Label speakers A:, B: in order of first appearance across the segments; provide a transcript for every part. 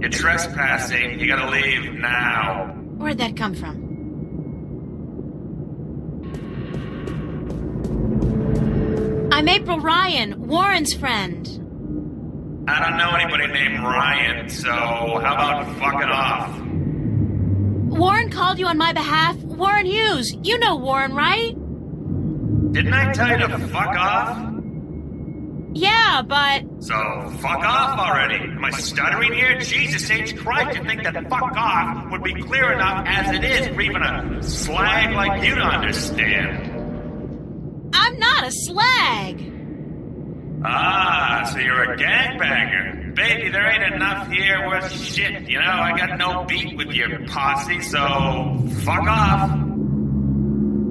A: You're trespassing. You gotta leave now.
B: Where'd that come from? I'm April Ryan, Warren's friend.
A: I don't know anybody named Ryan, so how about fucking off?
B: Warren called you on my behalf. Warren Hughes. You know Warren, right?
A: Didn't I tell you to fuck off?
B: Yeah, but...
A: So, fuck off already. Am I stuttering here? Jesus H. Christ, you'd think that fuck off would be clear enough as it is for even a slag like you to understand.
B: I'm not a slag.
A: Ah, so you're a gangbanger. Baby, there ain't enough here worth shit, you know? I got no beat with your posse, so fuck off.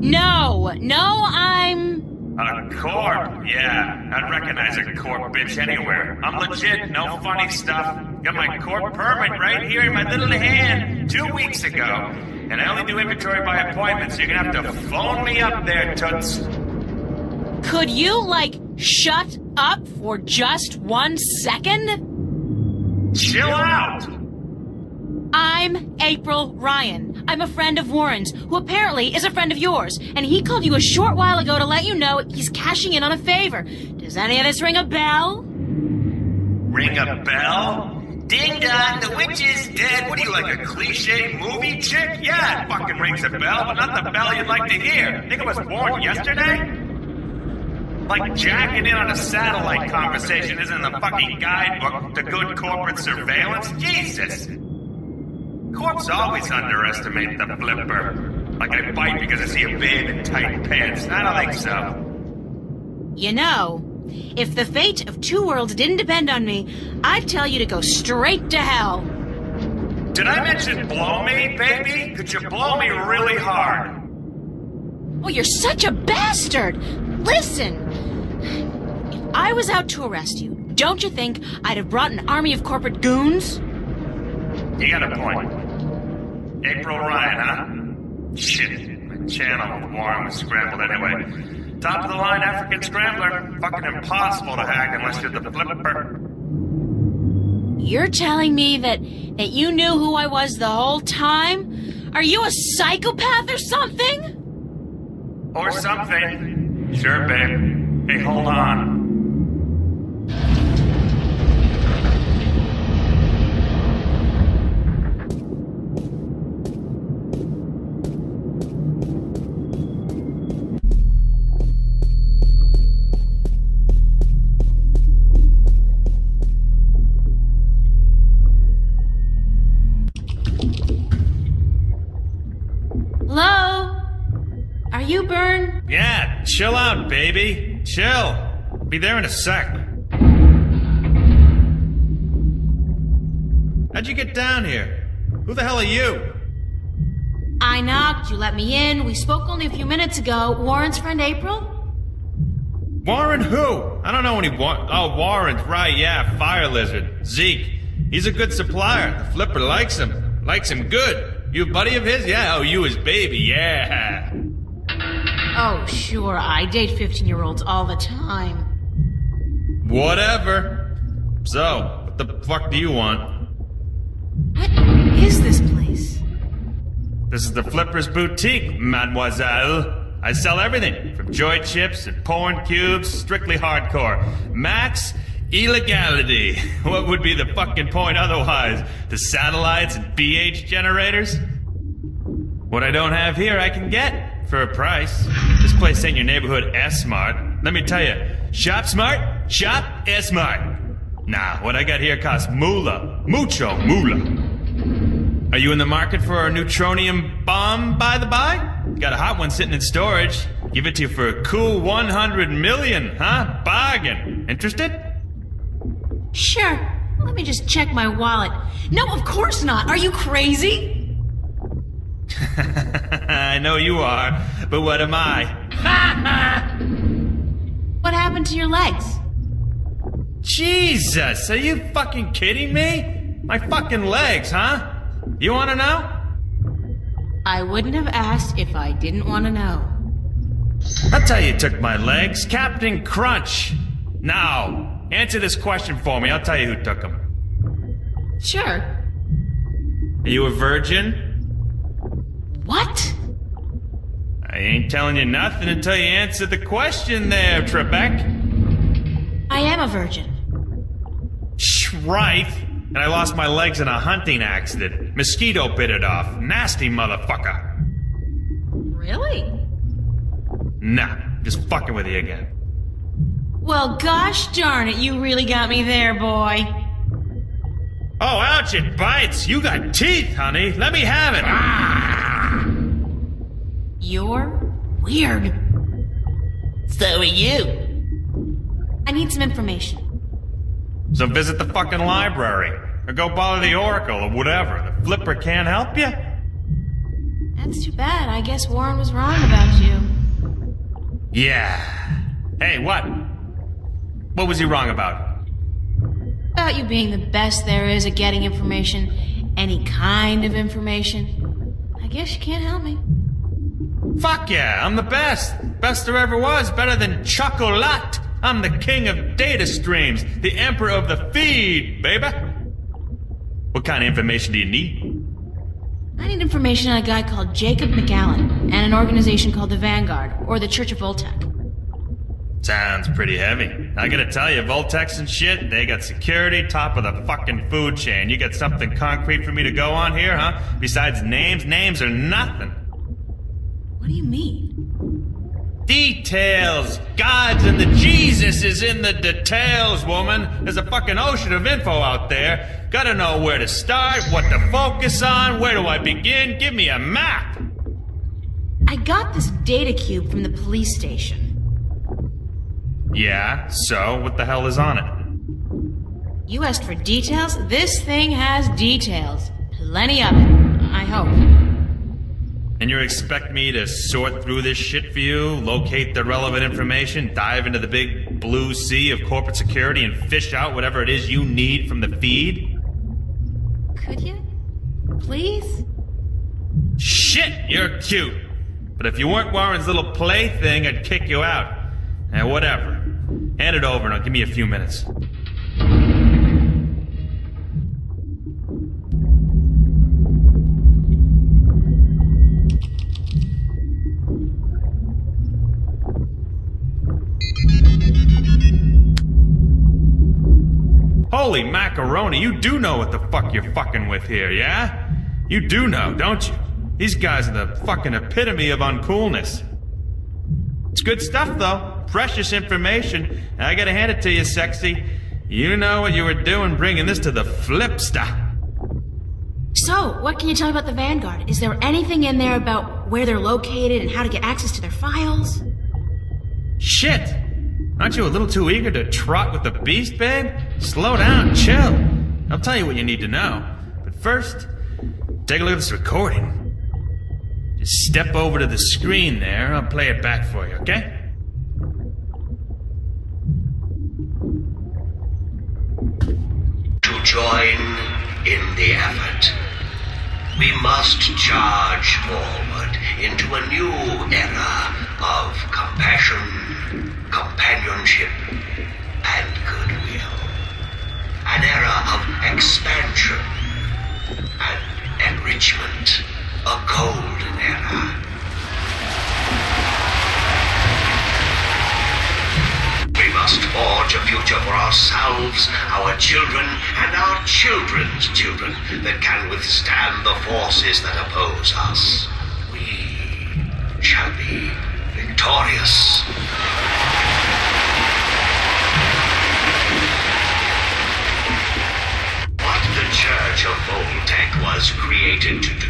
B: No, I'm...
A: A corp? Yeah, I'd recognize a corp bitch anywhere. I'm legit, no funny stuff. Got my corp permit right here in my little hand 2 weeks ago. And I only do inventory by appointment, so you're gonna have to phone me up there, toots.
B: Could you, shut up for just 1 second?
A: Chill out!
B: I'm April Ryan. I'm a friend of Warren's, who apparently is a friend of yours. And he called you a short while ago to let you know he's cashing in on a favor. Does any of this ring a bell?
A: Ring a bell? Ding dong, the witch is dead. What are you, like a cliche movie chick? Yeah, it fucking rings a bell, but not the bell you'd like to hear. Think I was born yesterday? Like jacking in on a satellite conversation isn't in the fucking guidebook to good corporate surveillance? Jesus! Corps always underestimate the flipper. Like I bite because I see a babe in tight pants. I don't think so.
B: You know, if the fate of Two Worlds didn't depend on me, I'd tell you to go straight to hell.
A: Did I mention blow me, baby? Could you blow me really hard?
B: Oh, you're such a bastard! Listen! If I was out to arrest you, don't you think I'd have brought an army of corporate goons?
A: You got a point. April Ryan, huh? Shit, my channel with Warren was scrambled anyway. Top of the line African scrambler. Fucking impossible to hack unless you're the flipper.
B: You're telling me that you knew who I was the whole time? Are you a psychopath or something?
A: Or something. Sure, babe. Hey, hold on.
B: Hello? Are you Byrne?
A: Yeah, chill out, baby. Chill. Be there in a sec. How'd you get down here? Who the hell are you?
B: I knocked, you let me in. We spoke only a few minutes ago. Warren's friend April?
A: Warren who? I don't know any Oh, Warren's right, yeah, Fire Lizard. Zeke. He's a good supplier. The flipper likes him. Likes him good. You a buddy of his? Yeah, oh, you his baby, yeah.
B: Oh, sure, I date 15-year-olds all the time.
A: Whatever. So, what the fuck do you want?
B: What is this place?
A: This is the Flipper's Boutique, mademoiselle. I sell everything, from joy chips and porn cubes, strictly hardcore. Max illegality. What would be the fucking point otherwise? The satellites and BH generators? What I don't have here, I can get for a price. This place ain't your neighborhood S-Mart. Let me tell you, shop smart, shop S-Mart. Nah, what I got here costs moolah. Mucho moolah. Are you in the market for a neutronium bomb, by the by? Got a hot one sitting in storage. Give it to you for a cool 100 million, huh? Bargain. Interested?
B: Sure. Let me just check my wallet. No, of course not. Are you crazy?
A: I know you are, but what am I?
B: What happened to your legs?
A: Jesus, are you fucking kidding me? My fucking legs, huh? You wanna know?
B: I wouldn't have asked if I didn't want to know.
A: I'll tell you who took my legs. Captain Crunch. Now, answer this question for me. I'll tell you who took them.
B: Sure.
A: Are you a virgin?
B: What?
A: I ain't telling you nothing until you answer the question there, Trebek.
B: I am a virgin.
A: Right. And I lost my legs in a hunting accident. Mosquito bit it off. Nasty motherfucker.
B: Really?
A: Nah, just fucking with you again.
B: Well, gosh darn it, you really got me there, boy.
A: Oh, ouch, it bites. You got teeth, honey. Let me have it. Ah!
B: You're weird.
C: So are you.
B: I need some information.
A: So visit the fucking library. Or go bother the Oracle or whatever. The Flipper can't help you?
B: That's too bad. I guess Warren was wrong about you.
A: Yeah. Hey, what? What was he wrong about?
B: About you being the best there is at getting information. Any kind of information. I guess you can't help me.
A: Fuck yeah, I'm the best. Best there ever was. Better than Chocolat. I'm the king of data streams. The emperor of the feed, baby. What kind of information do you need?
B: I need information on a guy called Jacob McAllen and an organization called the Vanguard, or the Church of Voltec.
A: Sounds pretty heavy. I gotta tell you, Voltex and shit, they got security top of the fucking food chain. You got something concrete for me to go on here, huh? Besides names? Names are nothing.
B: What do you mean?
A: Details! Gods and the Jesus is in the details, woman. There's a fucking ocean of info out there. Gotta know where to start, what to focus on, where do I begin? Give me a map!
B: I got this data cube from the police station.
A: Yeah, so what the hell is on it?
B: You asked for details? This thing has details. Plenty of it. I hope.
A: And you expect me to sort through this shit for you, locate the relevant information, dive into the big blue sea of corporate security, and fish out whatever it is you need from the feed?
B: Could you? Please?
A: Shit, you're cute. But if you weren't Warren's little plaything, I'd kick you out. Whatever. Hand it over and I'll give me a few minutes. Holy macaroni, you do know what the fuck you're fucking with here, yeah? You do know, don't you? These guys are the fucking epitome of uncoolness. It's good stuff, though. Precious information. I gotta hand it to you, sexy. You know what you were doing bringing this to the Flipster.
B: So, what can you tell me about the Vanguard? Is there anything in there about where they're located and how to get access to their files?
A: Shit! Aren't you a little too eager to trot with the beast, babe? Slow down, chill. I'll tell you what you need to know. But first, take a look at this recording. Just step over to the screen there, I'll play it back for you, okay?
D: To join in the effort, we must charge forward into a new era of compassion, companionship, and goodwill. An era of expansion and enrichment. A golden era. We must forge a future for ourselves, our children, and our children's children that can withstand the forces that oppose us. We shall be victorious. What the Church of Voltec was created to do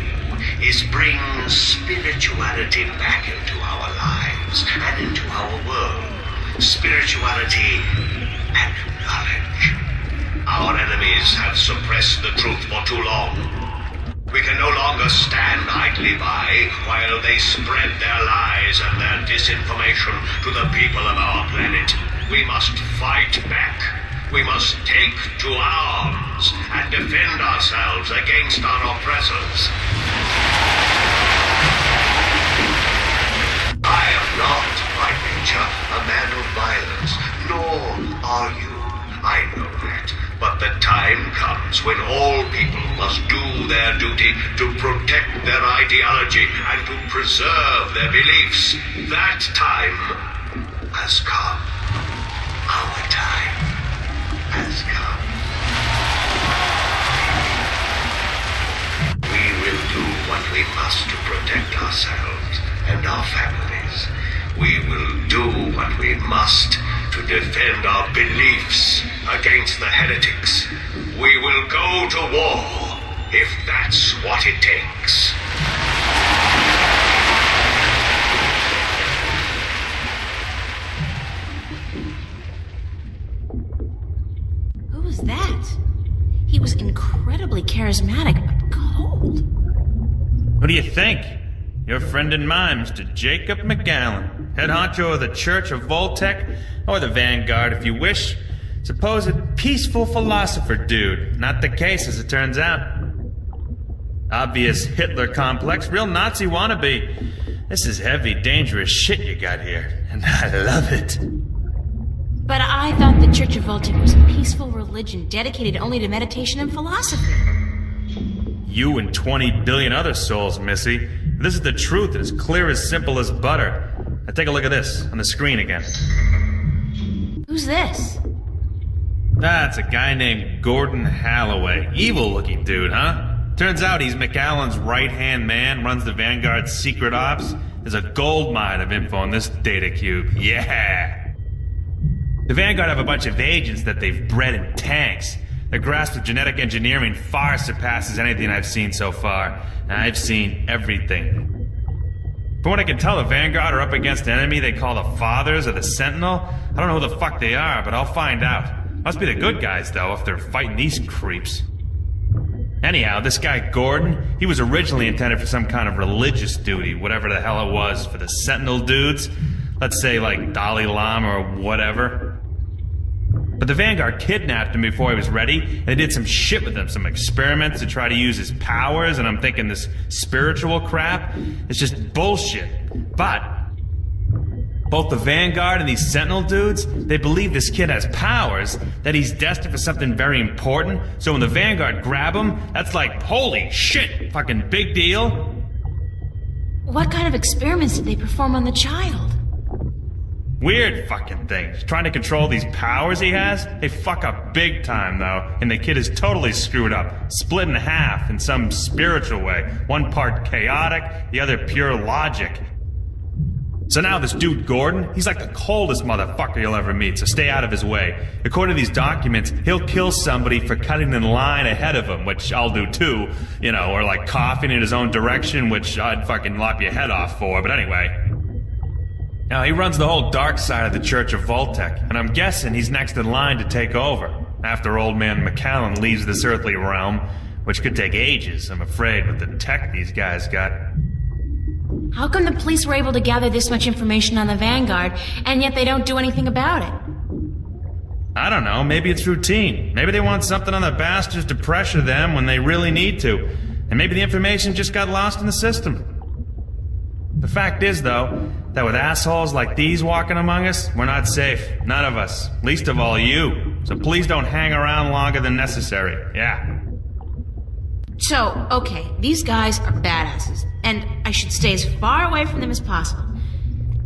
D: is bring spirituality back into our lives and into our world. Spirituality and knowledge. Our enemies have suppressed the truth for too long. We can no longer stand idly by while they spread their lies and their disinformation to the people of our planet. We must fight back. We must take to arms and defend ourselves against our oppressors. I am not, by nature, a man of violence, nor are you. I know that. But the time comes when all people must do their duty to protect their ideology and to preserve their beliefs. That time has come. Our time has come. We will do what we must to protect ourselves and our families. We will do what we must to defend our beliefs against the heretics. We will go to war if that's what it takes.
B: Who was that? He was incredibly charismatic, but cold.
A: Who do you think? Your friend and mine, Mr. Jacob McGowan, head honcho of the Church of Voltec, or the Vanguard if you wish. Supposed peaceful philosopher dude. Not the case, as it turns out. Obvious Hitler complex, real Nazi wannabe. This is heavy, dangerous shit you got here, and I love it.
B: But I thought the Church of Voltec was a peaceful religion dedicated only to meditation and philosophy.
A: You and 20 billion other souls, Missy. This is the truth, it's clear as simple as butter. Now take a look at this, on the screen again.
B: Who's this?
A: That's a guy named Gordon Halloway. Evil-looking dude, huh? Turns out he's McAllen's right-hand man, runs the Vanguard's secret ops. There's a gold mine of info in this data cube. Yeah! The Vanguard have a bunch of agents that they've bred in tanks. Their grasp of genetic engineering far surpasses anything I've seen so far. I've seen everything. From what I can tell, the Vanguard are up against an enemy they call the Fathers or the Sentinel. I don't know who the fuck they are, but I'll find out. Must be the good guys, though, if they're fighting these creeps. Anyhow, this guy Gordon, he was originally intended for some kind of religious duty, whatever the hell it was, for the Sentinel dudes. Let's say, like, Dalai Lama or whatever. But the Vanguard kidnapped him before he was ready, and they did some shit with him, some experiments to try to use his powers, and I'm thinking this spiritual crap is just bullshit. But both the Vanguard and these Sentinel dudes, they believe this kid has powers, that he's destined for something very important, so when the Vanguard grab him, that's like, holy shit, fucking big deal.
B: What kind of experiments did they perform on the child?
A: Weird fucking things. Trying to control these powers he has? They fuck up big time, though, and the kid is totally screwed up. Split in half in some spiritual way. One part chaotic, the other pure logic. So now this dude Gordon, he's like the coldest motherfucker you'll ever meet, so stay out of his way. According to these documents, he'll kill somebody for cutting in line ahead of him, which I'll do too, you know, or like coughing in his own direction, which I'd fucking lop your head off for, but anyway. Now, he runs the whole dark side of the Church of Voltec, and I'm guessing he's next in line to take over, after old man McAllen leaves this earthly realm, which could take ages, I'm afraid, with the tech these guys got.
B: How come the police were able to gather this much information on the Vanguard, and yet they don't do anything about it?
A: I don't know, maybe it's routine. Maybe they want something on the bastards to pressure them when they really need to, and maybe the information just got lost in the system. The fact is, though, that with assholes like these walking among us, we're not safe. None of us. Least of all you. So please don't hang around longer than necessary. Yeah.
B: So, okay, these guys are badasses, and I should stay as far away from them as possible.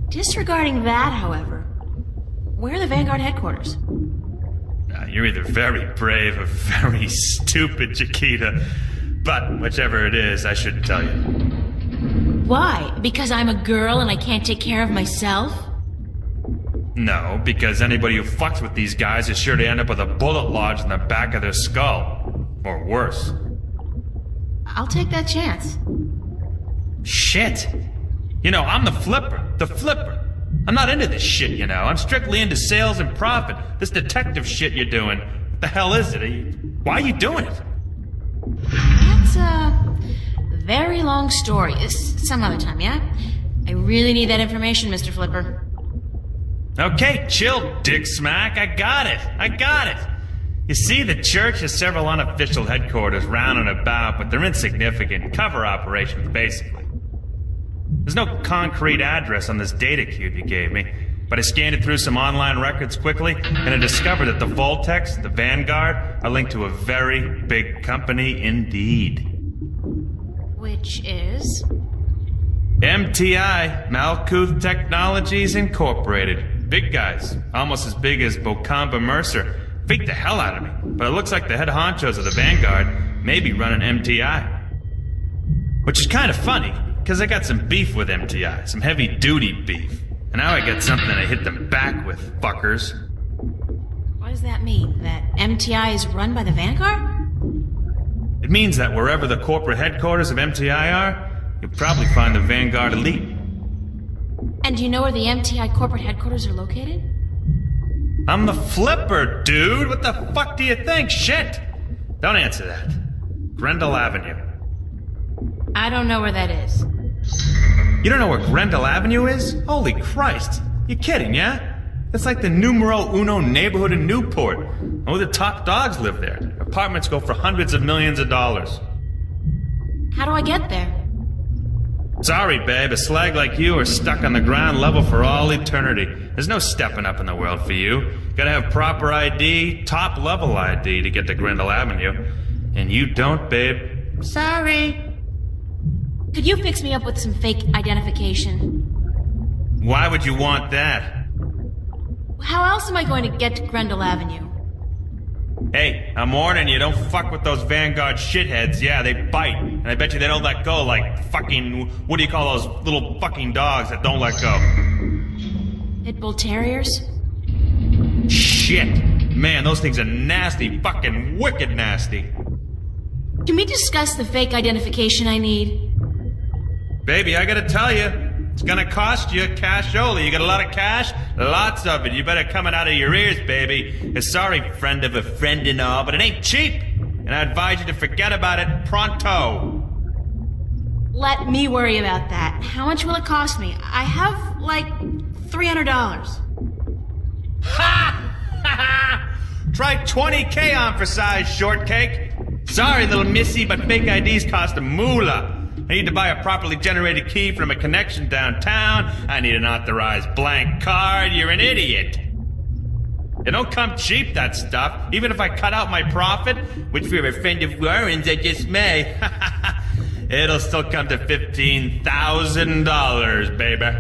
B: Disregarding that, however, where are the Vanguard headquarters?
A: You're either very brave or very stupid, Chiquita. But whichever it is, I shouldn't tell you.
B: Why? Because I'm a girl and I can't take care of myself?
A: No, because anybody who fucks with these guys is sure to end up with a bullet lodged in the back of their skull. Or worse.
B: I'll take that chance.
A: Shit! You know, I'm the flipper. The flipper. I'm not into this shit, you know. I'm strictly into sales and profit. This detective shit you're doing. What the hell is it? Why are you doing it?
B: That's a very long story. Some other time, yeah? I really need that information, Mr. Flipper.
A: Okay, chill, dick smack. I got it. You see, the church has several unofficial headquarters round and about, but they're insignificant. Cover operations, basically. There's no concrete address on this data cube you gave me, But I scanned it through some online records quickly, and I discovered that the Voltex, the Vanguard, are linked to a very big company indeed.
B: Which is?
A: MTI, Malkuth Technologies Incorporated. Big guys, almost as big as Bocamba Mercer. Freaked the hell out of me, but it looks like the head honchos of the Vanguard may be running MTI. Which is kind of funny, because I got some beef with MTI, some heavy-duty beef. And now I got something to hit them back with, fuckers.
B: What does that mean? That MTI is run by the Vanguard?
A: It means that wherever the corporate headquarters of MTI are, you'll probably find the Vanguard elite.
B: And do you know where the MTI corporate headquarters are located?
A: I'm the Flipper, dude! What the fuck do you think? Shit! Don't answer that. Grendel Avenue.
B: I don't know where that is.
A: You don't know where Grendel Avenue is? Holy Christ. You're kidding, yeah? It's like the numero uno neighborhood in Newport. Only the top dogs live there. Apartments go for hundreds of millions of dollars.
B: How do I get there?
A: Sorry, babe. A slag like you are stuck on the ground level for all eternity. There's no stepping up in the world for you. Gotta have proper ID, top level ID to get to Grendel Avenue. And you don't, babe. Sorry.
B: Could you fix me up with some fake identification?
A: Why would you want that?
B: How else am I going to get to Grendel Avenue?
A: Hey, I'm warning you, don't fuck with those Vanguard shitheads. Yeah, they bite. And I bet you they don't let go like fucking, what do you call those little fucking dogs that don't let go?
B: Pit Bull Terriers?
A: Shit. Man, those things are nasty, fucking wicked nasty.
B: Can we discuss the fake identification I need?
A: Baby, I gotta tell you, it's gonna cost you cash only. You got a lot of cash? Lots of it. You better come it out of your ears, baby. Sorry, friend of a friend and all, but it ain't cheap. And I advise you to forget about it pronto.
B: Let me worry about that. How much will it cost me? I have, like, $300.
A: Ha! Ha! Try $20K on for size, shortcake. Sorry, little missy, but fake IDs cost a moolah. I need to buy a properly generated key from a connection downtown. I need an authorized blank card. You're an idiot. It don't come cheap, that stuff. Even if I cut out my profit, which for a friend of Warren's I just may, it'll still come to $15,000, baby.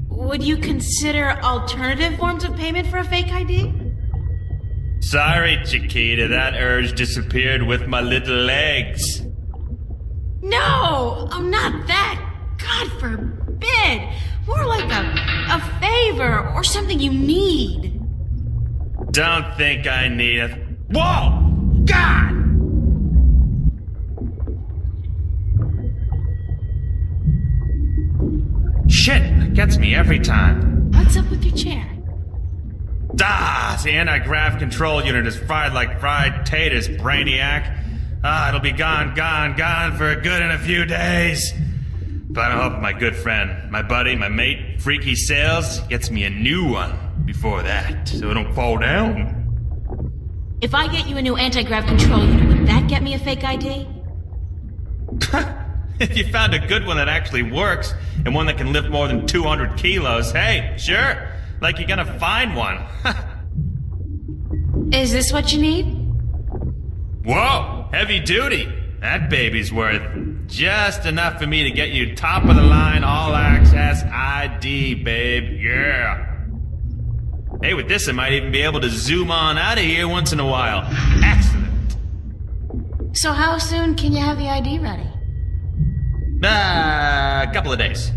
B: Would you consider alternative forms of payment for a fake ID?
A: Sorry, Chiquita, that urge disappeared with my little legs.
B: No! I'm not that! God forbid! More like a favor or something you need.
A: Don't think I need it. Whoa! God! Shit, it gets me every time.
B: What's up with your chair?
A: The anti-grav control unit is fried like fried taters, brainiac. It'll be gone for good in a few days. But I'm hoping my good friend, my buddy, my mate, Freaky Sales, gets me a new one before that, so it don't fall down.
B: If I get you a new anti-grav control unit, would that get me a fake ID?
A: If you found a good one that actually works, and one that can lift more than 200 kilos, hey, sure. Like you're gonna find one.
B: Is this what you need?
A: Whoa, heavy duty. That baby's worth just enough for me to get you top of the line, all access ID, babe. Yeah. Hey, with this, I might even be able to zoom on out of here once in a while. Excellent.
B: So how soon can you have the ID ready?
A: A couple of days.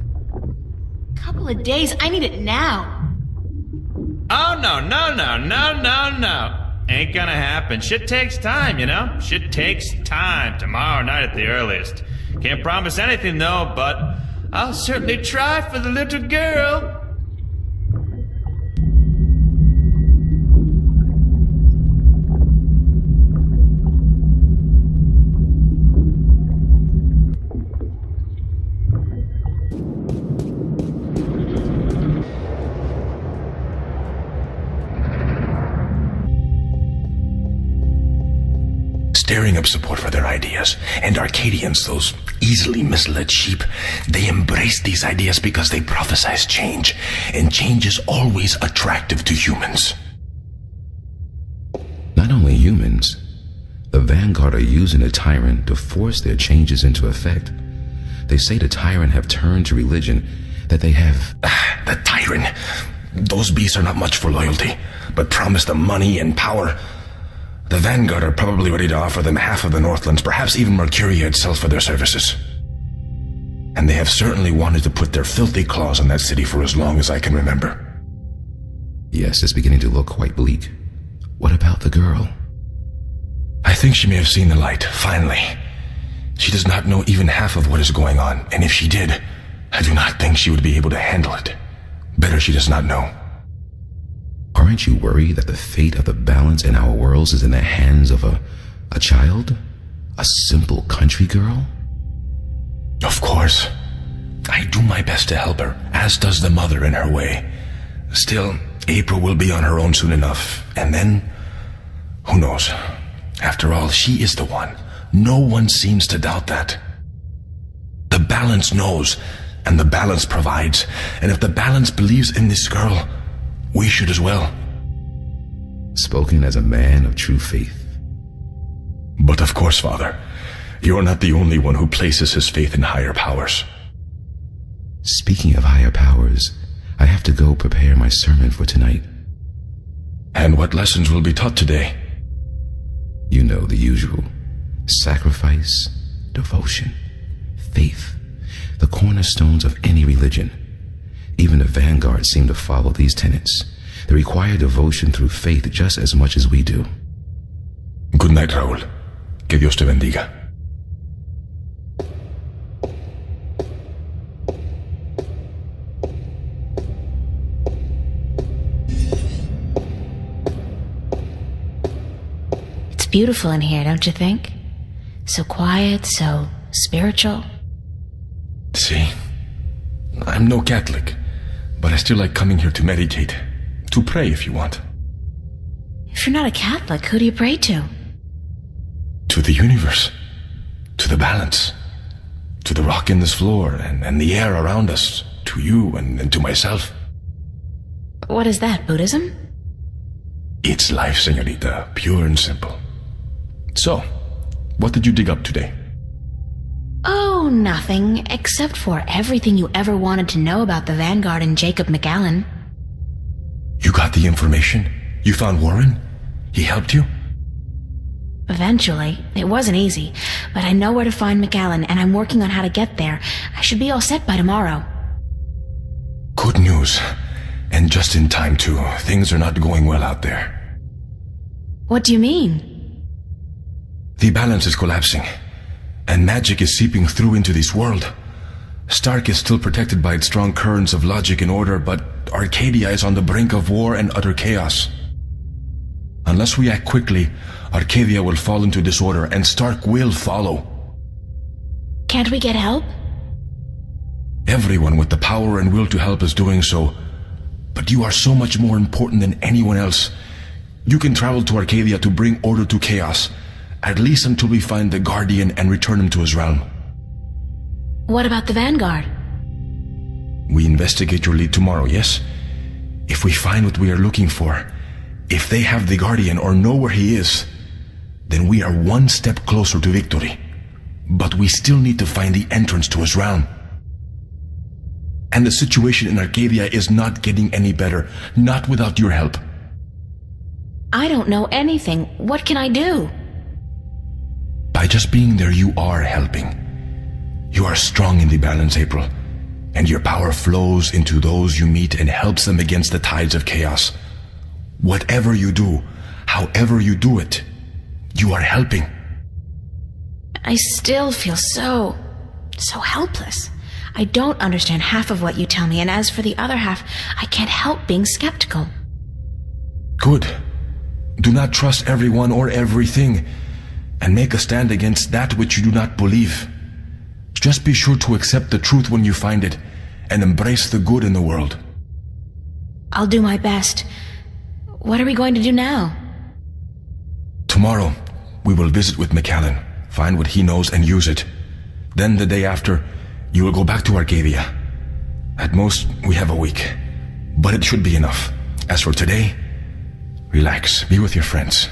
B: Couple of days? I need it now.
A: Oh, no. Ain't gonna happen. Shit takes time, you know? Shit takes time. Tomorrow night at the earliest. Can't promise anything, though, but I'll certainly try for the little girl.
E: Staring up support for their ideas. And Arcadians, those easily misled sheep, they embrace these ideas because they prophesize change. And change is always attractive to humans.
F: Not only humans, the Vanguard are using the Tyrant to force their changes into effect. They say the Tyrant have turned to religion, that they have...
E: The Tyrant. Those beasts are not much for loyalty, but promise them money and power. The Vanguard are probably ready to offer them half of the Northlands, perhaps even Mercuria itself for their services. And they have certainly wanted to put their filthy claws on that city for as long as I can remember.
F: Yes, it's beginning to look quite bleak. What about the girl?
E: I think she may have seen the light, finally. She does not know even half of what is going on, and if she did, I do not think she would be able to handle it. Better she does not know.
F: Aren't you worried that the fate of the balance in our worlds is in the hands of a child? A simple country girl?
E: Of course. I do my best to help her, as does the mother in her way. Still, April will be on her own soon enough, and then, who knows? After all, she is the one. No one seems to doubt that. The balance knows, and the balance provides, and if the balance believes in this girl, we should as well.
F: Spoken as a man of true faith.
E: But of course, Father, you're not the only one who places his faith in higher powers.
F: Speaking of higher powers, I have to go prepare my sermon for tonight.
E: And what lessons will be taught today?
F: You know the usual. Sacrifice, devotion, faith, the cornerstones of any religion. Even the Vanguard seem to follow these tenets. They require devotion through faith just as much as we do.
E: Good night, Raúl. Que Dios te bendiga.
B: It's beautiful in here, don't you think? So quiet, so spiritual.
E: See, I'm no Catholic, but I still like coming here to meditate, to pray if you want.
B: If you're not a Catholic, who do you pray to?
E: To the universe, to the balance, to the rock in this floor and the air around us, to you and to myself.
B: What is that, Buddhism?
E: It's life, señorita, pure and simple. So, what did you dig up today?
B: Oh, nothing, except for everything you ever wanted to know about the Vanguard and Jacob McAllen.
E: You got the information? You found Warren? He helped you?
B: Eventually. It wasn't easy, but I know where to find McAllen, and I'm working on how to get there. I should be all set by tomorrow.
E: Good news. And just in time, too. Things are not going well out there.
B: What do you mean?
E: The balance is collapsing, and magic is seeping through into this world. Stark is still protected by its strong currents of logic and order, but Arcadia is on the brink of war and utter chaos. Unless we act quickly, Arcadia will fall into disorder, and Stark will follow.
B: Can't we get help?
E: Everyone with the power and will to help is doing so, but you are so much more important than anyone else. You can travel to Arcadia to bring order to chaos, at least until we find the Guardian and return him to his realm.
B: What about the Vanguard?
E: We investigate your lead tomorrow, yes? If we find what we are looking for, if they have the Guardian or know where he is, then we are one step closer to victory. But we still need to find the entrance to his realm. And the situation in Arcadia is not getting any better, not without your help.
B: I don't know anything. What can I do?
E: By just being there, you are helping. You are strong in the balance, April, and your power flows into those you meet and helps them against the tides of chaos. Whatever you do, however you do it, you are helping.
B: I still feel so helpless. I don't understand half of what you tell me, and as for the other half, I can't help being skeptical.
E: Good. Do not trust everyone or everything, and make a stand against that which you do not believe. Just be sure to accept the truth when you find it, and embrace the good in the world.
B: I'll do my best. What are we going to do now?
E: Tomorrow, we will visit with McAllen, find what he knows and use it. Then the day after, you will go back to Arcadia. At most, we have a week. But it should be enough. As for today, relax, be with your friends.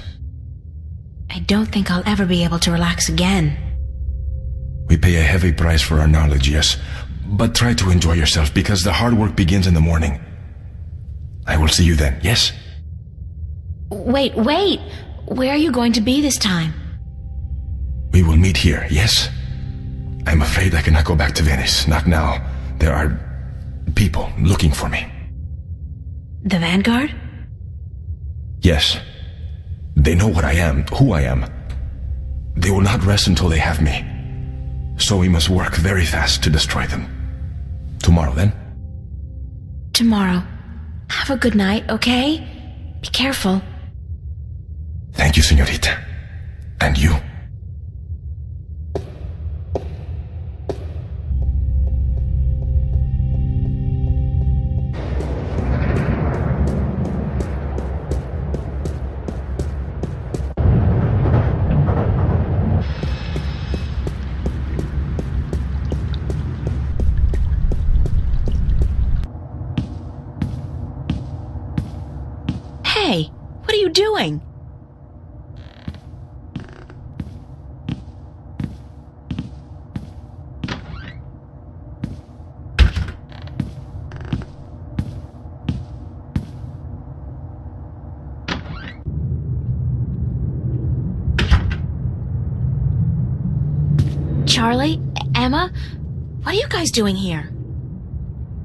B: I don't think I'll ever be able to relax again.
E: We pay a heavy price for our knowledge, yes. But try to enjoy yourself, because the hard work begins in the morning. I will see you then, yes?
B: Wait. Where are you going to be this time?
E: We will meet here, yes? I'm afraid I cannot go back to Venice. Not now. There are people looking for me.
B: The Vanguard?
E: Yes. They know what I am, who I am. They will not rest until they have me. So we must work very fast to destroy them. Tomorrow, then?
B: Tomorrow. Have a good night, okay? Be careful.
E: Thank you, señorita. And you.
B: Hey, what are you doing? Charlie? Emma? What are you guys doing here?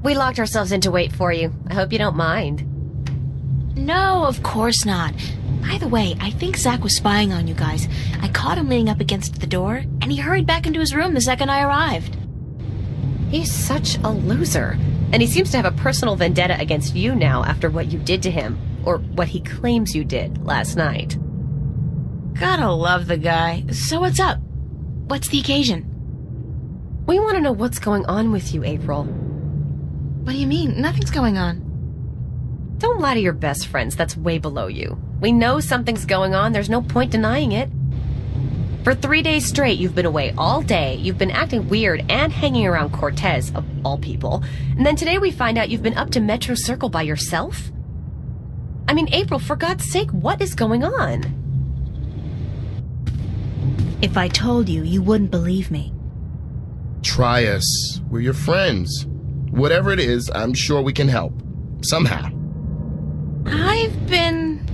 G: We locked ourselves in to wait for you. I hope you don't mind.
B: No, of course not. By the way, I think Zach was spying on you guys. I caught him leaning up against the door, and he hurried back into his room the second I arrived.
G: He's such a loser. And he seems to have a personal vendetta against you now after what you did to him. Or what he claims you did last night.
B: Gotta love the guy. So what's up? What's the occasion?
G: We want to know what's going on with you, April.
B: What do you mean? Nothing's going on.
G: Don't lie to your best friends. That's way below you. We know something's going on. There's no point denying it. For 3 days straight, you've been away all day. You've been acting weird and hanging around Cortez, of all people. And then today we find out you've been up to Metro Circle by yourself? I mean, April, for God's sake, what is going on?
B: If I told you, you wouldn't believe me.
H: Try us. We're your friends. Whatever it is, I'm sure we can help. Somehow.
B: I've been...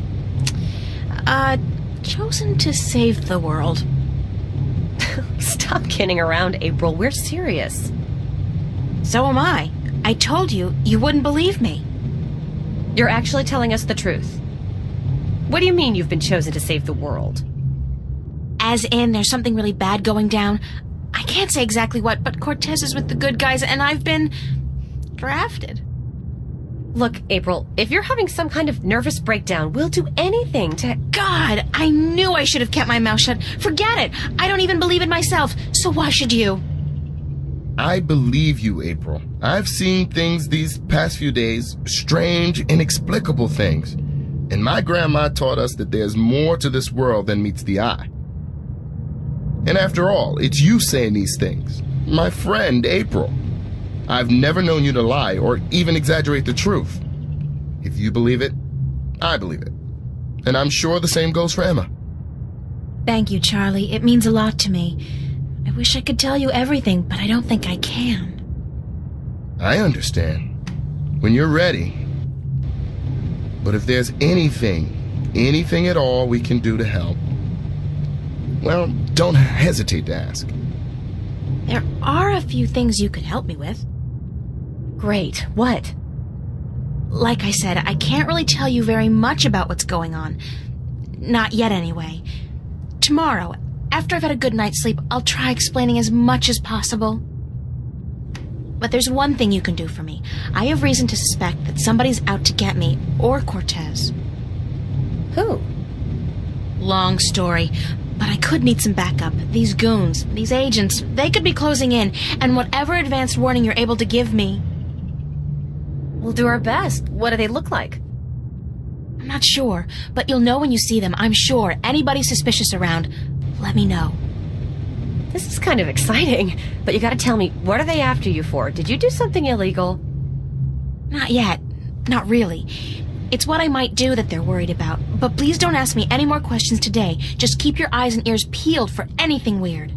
B: chosen to save the world.
G: Stop kidding around, April. We're serious.
B: So am I. I told you, you wouldn't believe me.
G: You're actually telling us the truth. What do you mean you've been chosen to save the world?
B: As in, there's something really bad going down. I can't say exactly what, but Cortez is with the good guys, and I've been... drafted.
G: Look, April, if you're having some kind of nervous breakdown, we'll do anything to...
B: God, I knew I should have kept my mouth shut. Forget it. I don't even believe it myself, so why should you?
H: I believe you, April. I've seen things these past few days, strange, inexplicable things. And my grandma taught us that there's more to this world than meets the eye. And after all, it's you saying these things. My friend, April. I've never known you to lie or even exaggerate the truth. If you believe it, I believe it. And I'm sure the same goes for Emma.
B: Thank you, Charlie. It means a lot to me. I wish I could tell you everything, but I don't think I can.
H: I understand. When you're ready. But if there's anything at all we can do to help, well, don't hesitate to ask.
B: There are a few things you could help me with.
G: Great. What?
B: Like I said, I can't really tell you very much about what's going on. Not yet, anyway. Tomorrow, after I've had a good night's sleep, I'll try explaining as much as possible. But there's one thing you can do for me. I have reason to suspect that somebody's out to get me, or Cortez.
G: Who?
B: Long story, but I could need some backup. These goons, these agents, they could be closing in, and whatever advanced warning you're able to give me...
G: We'll do our best. What do they look like?
B: not sure, but you'll know when you see them, I'm sure. Anybody suspicious around, let me know.
G: This is kind of exciting, but you gotta tell me, what are they after you for? Did you do something illegal?
B: Not yet. Not really. It's what I might do that they're worried about. But please don't ask me any more questions today. Just keep your eyes and ears peeled for anything weird.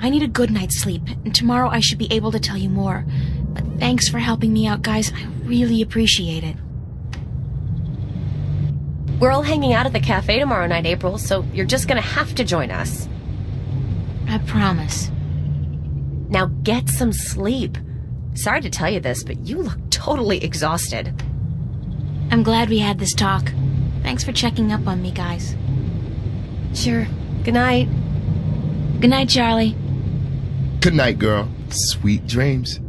B: I need a good night's sleep, and tomorrow I should be able to tell you more. But thanks for helping me out, guys. I really appreciate it.
G: We're all hanging out at the cafe tomorrow night, April, so you're just gonna have to join us.
B: I promise.
G: Now get some sleep. Sorry to tell you this, but you look totally exhausted.
B: I'm glad we had this talk. Thanks for checking up on me, guys.
G: Sure. Good night.
B: Good night, Charlie.
H: Good night, girl. Sweet dreams.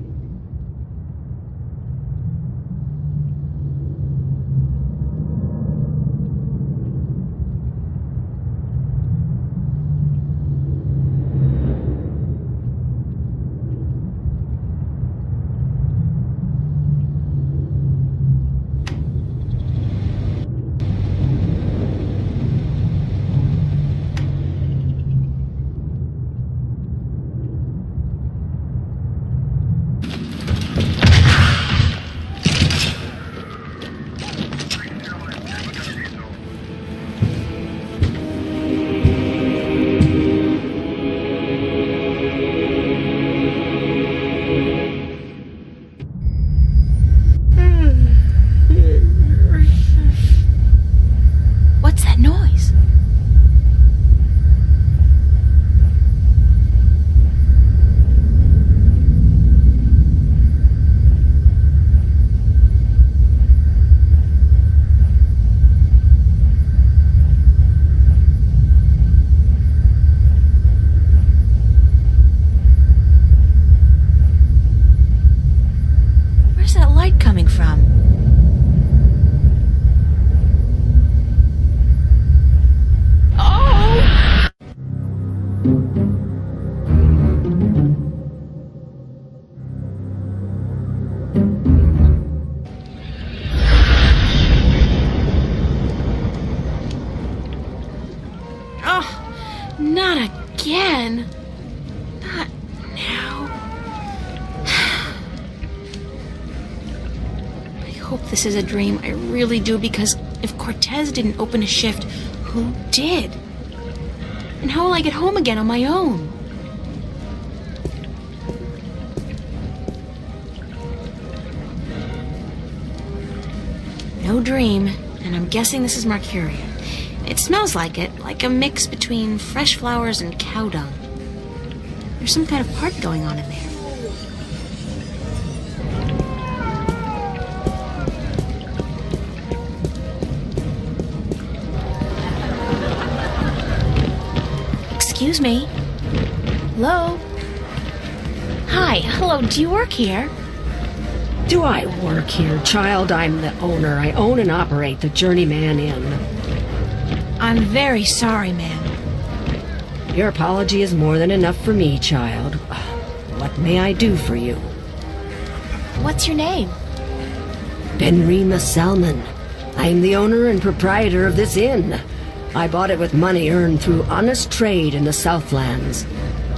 B: What's that noise? Where's that light coming from? Not again. Not now. I hope this is a dream. I really do, because if Cortez didn't open a shift, who did? And how will I get home again on my own? No dream, and I'm guessing this is Marcuria. It smells like it, like a mix between fresh flowers and cow dung. There's some kind of party going on in there. Excuse me? Hello? Hi, hello, do you work here?
I: Do I work here, child? I'm the owner. I own and operate the Journeyman Inn.
B: I'm very sorry, ma'am.
I: Your apology is more than enough for me, child. What may I do for you?
B: What's your name?
I: Benrima Salmon. I am the owner and proprietor of this inn. I bought it with money earned through honest trade in the Southlands.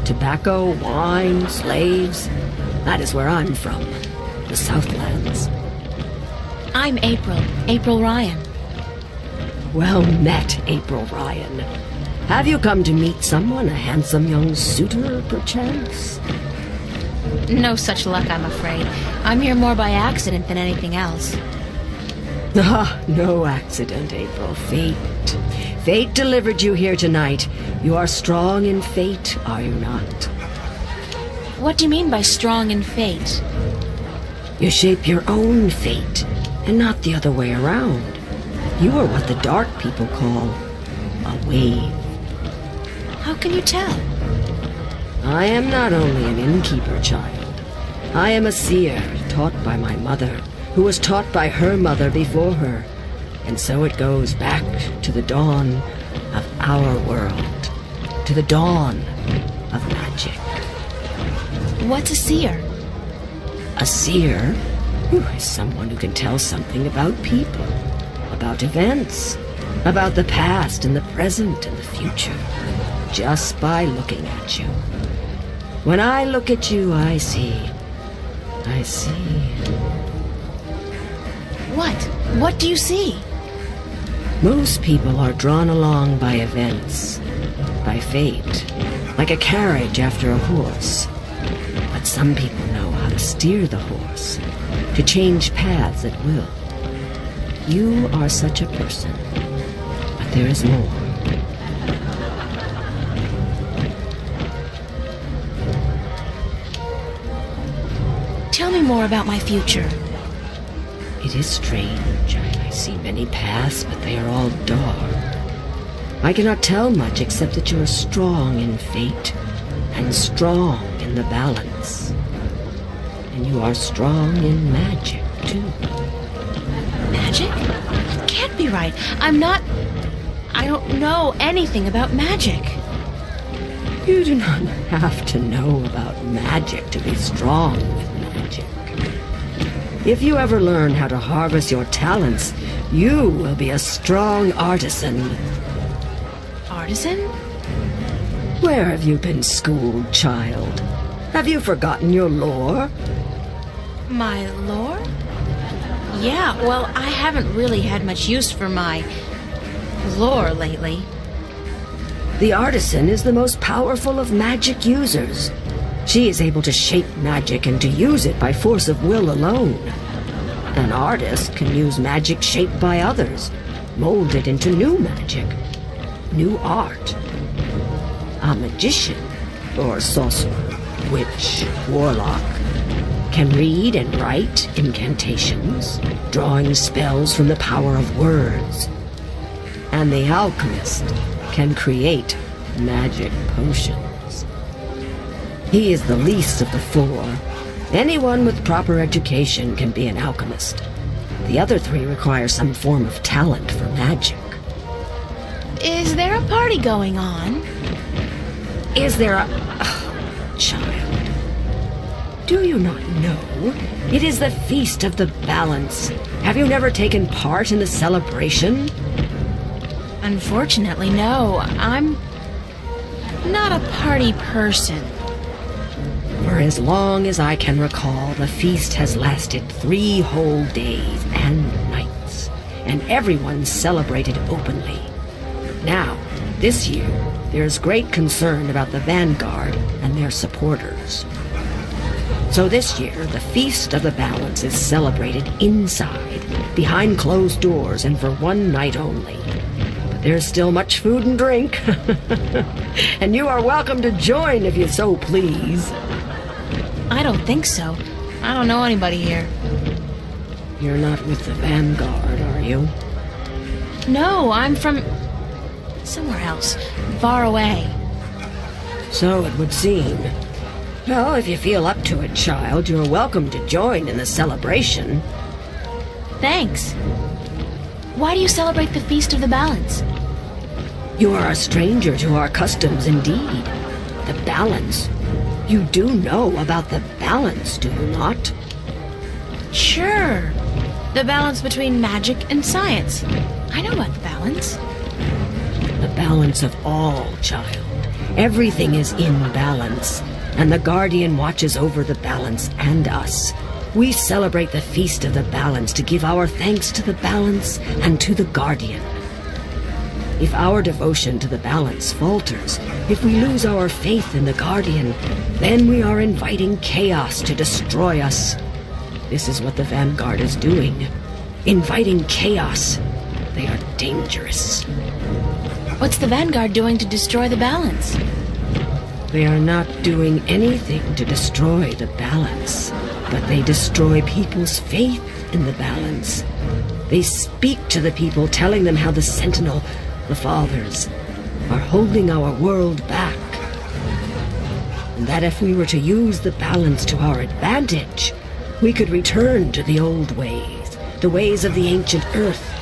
I: Tobacco, wine, slaves. That is where I'm from. The Southlands.
B: I'm April Ryan.
I: Well met, April Ryan. Have you come to meet someone, a handsome young suitor, perchance?
B: No such luck, I'm afraid. I'm here more by accident than anything else.
I: Ah, no accident, April. Fate. Fate delivered you here tonight. You are strong in fate, are you not?
B: What do you mean by strong in fate?
I: You shape your own fate, and not the other way around. You are what the dark people call a wave.
B: How can you tell?
I: I am not only an innkeeper, child. I am a seer, taught by my mother, who was taught by her mother before her. And so it goes back to the dawn of our world, to the dawn of magic.
B: What's a seer?
I: A seer is someone who can tell something about people. about events, about the past and the present and the future, just by looking at you. When I look at you, I see.
B: What? What do you see?
I: Most people are drawn along by events, by fate, like a carriage after a horse. But some people know how to steer the horse, to change paths at will. You are such a person, but there is more.
B: Tell me more about my future.
I: It is strange. I see many paths, but they are all dark. I cannot tell much except that you are strong in fate and strong in the balance. And you are strong in magic, too.
B: Magic? That can't be right. I don't know anything about magic.
I: You do not have to know about magic to be strong with magic. If you ever learn how to harvest your talents, you will be a strong artisan.
B: Artisan?
I: Where have you been schooled, child? Have you forgotten your lore?
B: My lore? Yeah, well, I haven't really had much use for my lore lately.
I: The artisan is the most powerful of magic users. She is able to shape magic and to use it by force of will alone. An artist can use magic shaped by others, molded into new magic, new art. A magician, or sorcerer, witch, warlock, can read and write incantations, drawing spells from the power of words. And the alchemist can create magic potions. He is the least of the four. Anyone with proper education can be an alchemist. The other three require some form of talent for magic.
B: Is there a party going on?
I: Is there a... Oh, child. Do you not know? It is the Feast of the Balance. Have you never taken part in the celebration?
B: Unfortunately, no. I'm not a party person.
I: For as long as I can recall, the feast has lasted 3 whole days and nights, and everyone celebrated openly. Now, this year, there is great concern about the Vanguard and their supporters. So this year, the Feast of the Balance is celebrated inside, behind closed doors, and for 1 night only. But there's still much food and drink, and you are welcome to join if you so please.
B: I don't think so. I don't know anybody here.
I: You're not with the Vanguard, are you?
B: No, I'm from somewhere else, far away.
I: So it would seem. Well, if you feel up to it, child, you're welcome to join in the celebration.
B: Thanks. Why do you celebrate the Feast of the Balance?
I: You are a stranger to our customs indeed. The balance. You do know about the balance, do you not?
B: Sure. The balance between magic and science. I know about the balance.
I: The balance of all, child. Everything is in balance, and the Guardian watches over the balance and us. We celebrate the Feast of the Balance to give our thanks to the balance and to the Guardian. If our devotion to the balance falters, if we lose our faith in the Guardian, then we are inviting chaos to destroy us. This is what the Vanguard is doing. Inviting chaos. They are dangerous.
B: What's the Vanguard doing to destroy the balance?
I: They are not doing anything to destroy the balance, but they destroy people's faith in the balance. They speak to the people, telling them how the Sentinel, the Fathers, are holding our world back. And that if we were to use the balance to our advantage, we could return to the old ways, the ways of the ancient Earth,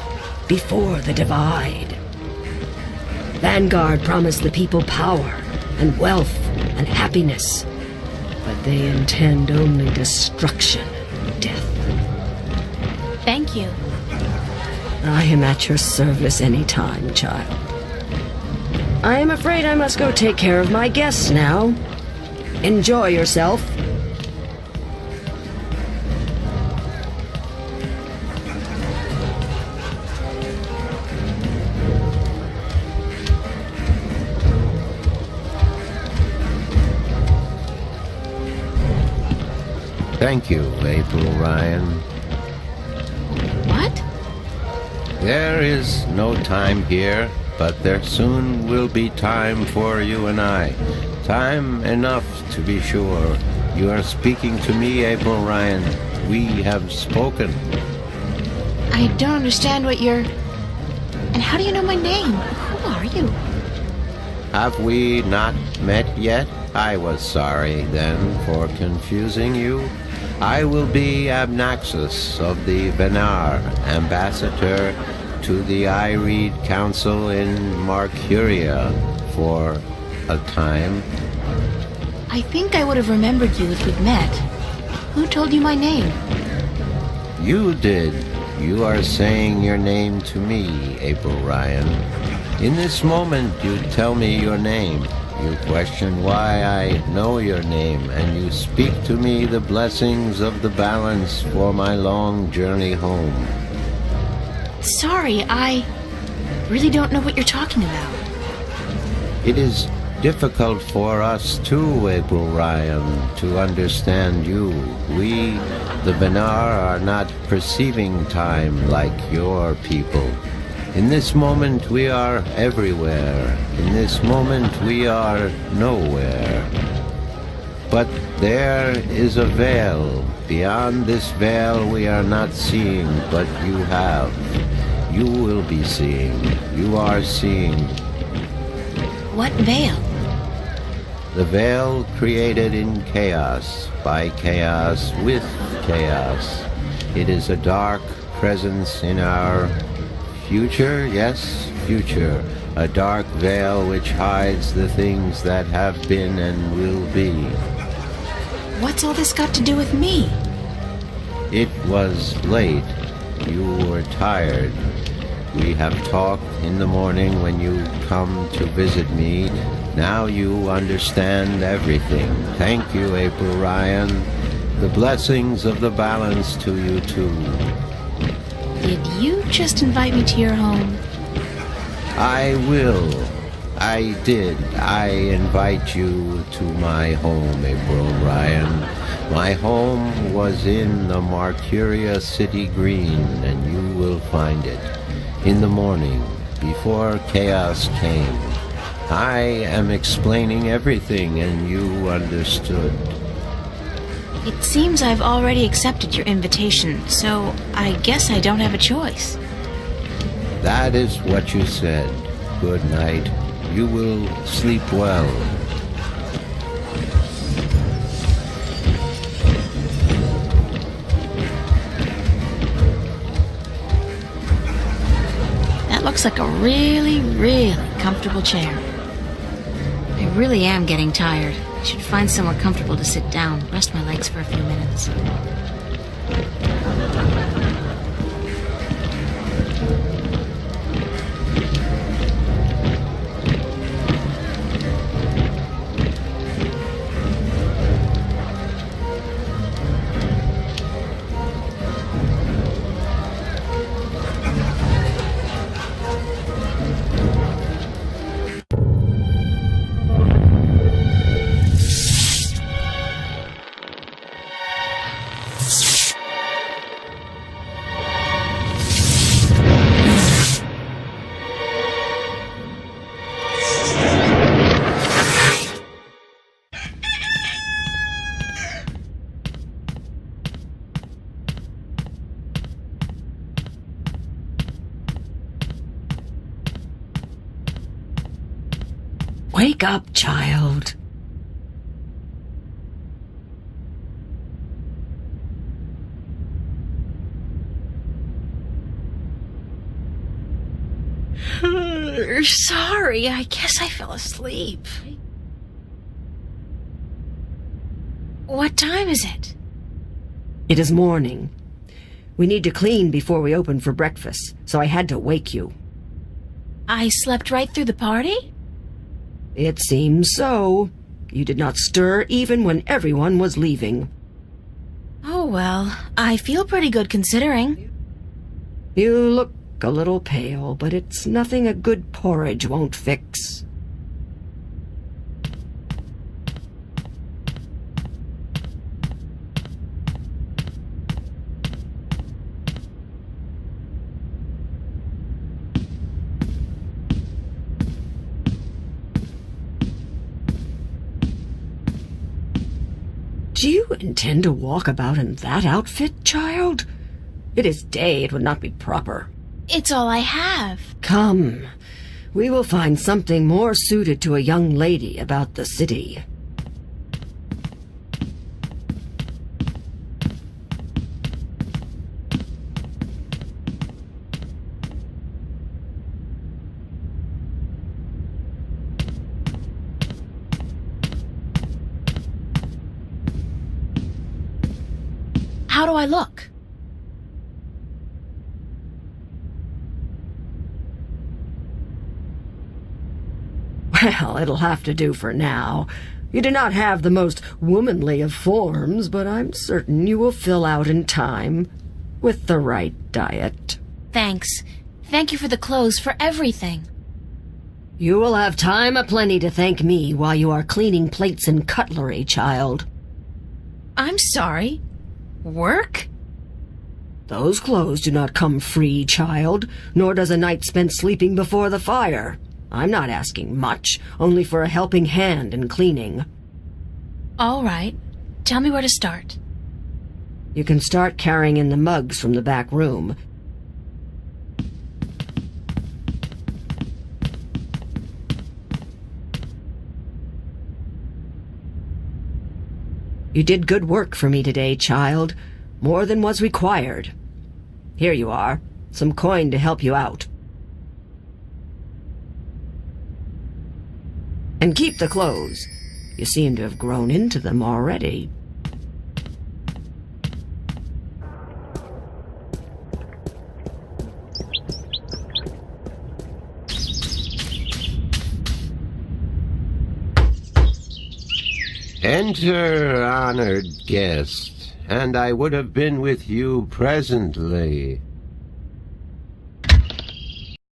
I: before the divide. Vanguard promised the people power and wealth and happiness, but they intend only destruction and death.
B: Thank you.
I: I am at your service any time, child. I am afraid I must go take care of my guests now. Enjoy yourself.
J: Thank you, April Ryan.
B: What?
J: There is no time here, but there soon will be time for you and I. Time enough, to be sure. You are speaking to me, April Ryan. We have spoken.
B: I don't understand what you're... And how do you know my name? Who are you?
J: Have we not met yet? I was sorry, then, for confusing you. I will be Abnaxus of the Venar, ambassador to the Ireed Council in Marcuria for a time.
B: I think I would have remembered you if we'd met. Who told you my name?
J: You did. You are saying your name to me, April Ryan. In this moment, you tell me your name. You question why I know your name, and you speak to me the blessings of the balance for my long journey home.
B: Sorry, I really don't know what you're talking about.
J: It is difficult for us too, April Ryan, to understand you. We, the Venar, are not perceiving time like your people. In this moment we are everywhere. In this moment we are nowhere. But there is a veil. Beyond this veil we are not seeing, but you have. You will be seeing. You are seeing.
B: What veil?
J: The veil created in chaos, by chaos, with chaos. It is a dark presence in our future, yes, future. A dark veil which hides the things that have been and will be.
B: What's all this got to do with me?
J: It was late. You were tired. We have talked in the morning when you come to visit me. Now you understand everything. Thank you, April Ryan. The blessings of the balance to you too.
B: Did you just invite me to your home?
J: I will. I did. I invite you to my home, April Ryan. My home was in the Marcuria City Green, and you will find it in the morning, before chaos came. I am explaining everything, and you understood.
B: It seems I've already accepted your invitation, so I guess I don't have a choice.
J: That is what you said. Good night. You will sleep well.
B: That looks like a really, really comfortable chair. I really am getting tired. I should find somewhere comfortable to sit down, rest my legs for a few minutes.
I: Wake up, child.
B: Sorry, I guess I fell asleep. What time is it?
I: It is morning. We need to clean before we open for breakfast, so I had to wake you.
B: I slept right through the party?
I: It seems so. You did not stir even when everyone was leaving.
B: Oh well, I feel pretty good considering.
I: You look a little pale, but it's nothing a good porridge won't fix. Do you intend to walk about in that outfit, child? It is day, it would not be proper.
B: It's all I have.
I: Come, we will find something more suited to a young lady about the city.
B: How do I look?
I: Well, it'll have to do for now. You do not have the most womanly of forms, but I'm certain you will fill out in time with the right diet.
B: Thanks. Thank you for the clothes, for everything.
I: You will have time aplenty to thank me while you are cleaning plates and cutlery, child.
B: I'm sorry. Work?
I: Those clothes do not come free, child, nor does a night spent sleeping before the fire. I'm not asking much, only for a helping hand in cleaning.
B: All right. Tell me where to start.
I: You can start carrying in the mugs from the back room. You did good work for me today, child. More than was required. Here you are. Some coin to help you out. And keep the clothes. You seem to have grown into them already.
J: Enter, honored guest, and I would have been with you presently.